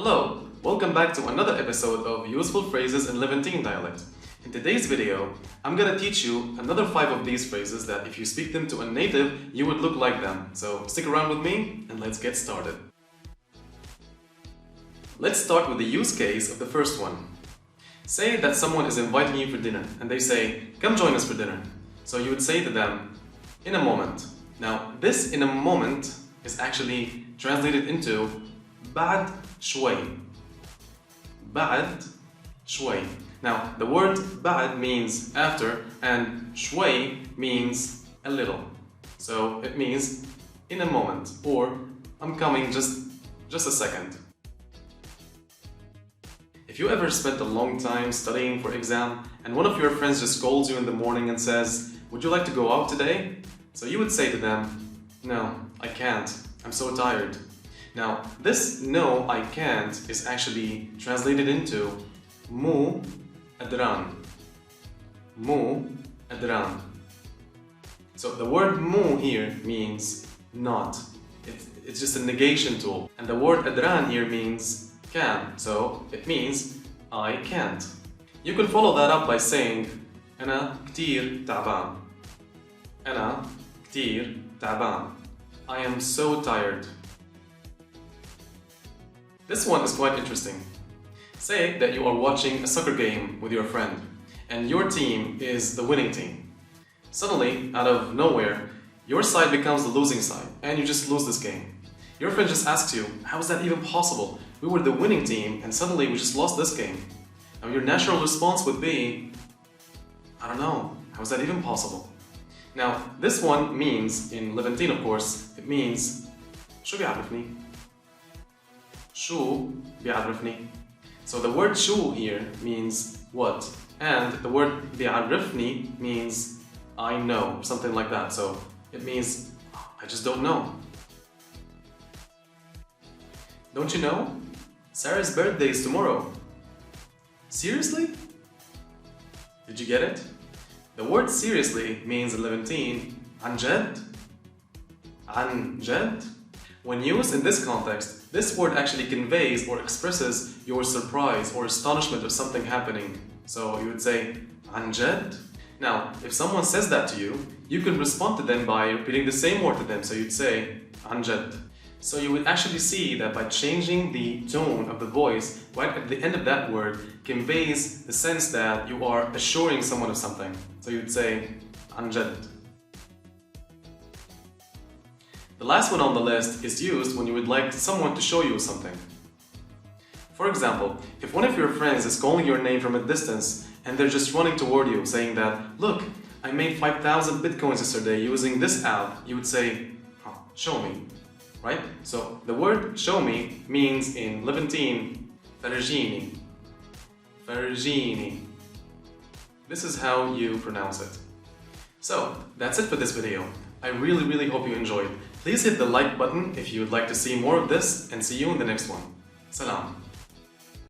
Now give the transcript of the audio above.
Hello, welcome back to another episode of Useful Phrases in Levantine Dialect. In today's video, I'm gonna teach you another 5 of these phrases that if you speak them to a native, you would look like them. So stick around with me and let's get started. Let's start with the use case of the first one. Say that someone is inviting you for dinner and they say, "Come join us for dinner." So you would say to them, "In a moment." Now, this "in a moment" is actually translated into بعد شوي. بعد شوي. Now, the word بعد means after and شوي means a little. So it means in a moment or I'm coming just a second. If you ever spent a long time studying for exam and one of your friends just scolds you in the morning and says, "Would you like to go out today?" So you would say to them, "No, I can't. I'm so tired." Now, this "no, I can't" is actually translated into مو أدران. مو أدران. So the word مو here means not. It's just a negation tool. And the word أدران here means can. So it means I can't. You can follow that up by saying أنا كتير تعبان. أنا كتير تعبان. I am so tired. This one is quite interesting. Say that you are watching a soccer game with your friend and your team is the winning team. Suddenly, out of nowhere, your side becomes the losing side and you just lose this game. Your friend just asks you, "How is that even possible? We were the winning team and suddenly we just lost this game." Now your natural response would be, "I don't know, how is that even possible?" Now this one means, in Levantine of course, it means شو بيعرفني? شو بيعرفني? So the word شو here means what, and the word بيعرفني means I know, or something like that. So it means I just don't know. Don't you know? Sarah's birthday is tomorrow. Seriously? Did you get it? The word seriously means in Levantine عن جد. عن جد. When used in this context, this word actually conveys or expresses your surprise or astonishment of something happening. So you would say عن جد. Now, if someone says that to you, you can respond to them by repeating the same word to them. So you'd say عن جد. So you would actually see that by changing the tone of the voice right at the end of that word conveys the sense that you are assuring someone of something. So you'd say عن جد. The last one on the list is used when you would like someone to show you something. For example, if one of your friends is calling your name from a distance and they're just running toward you saying that, "Look, I made 5,000 bitcoins yesterday using this app," you would say, "Oh, show me." Right? So the word show me means in Levantine فرجيني. فرجيني. This is how you pronounce it. So that's it for this video. I really hope you enjoyed. Please hit the like button if you would like to see more of this and see you in the next one. Salam.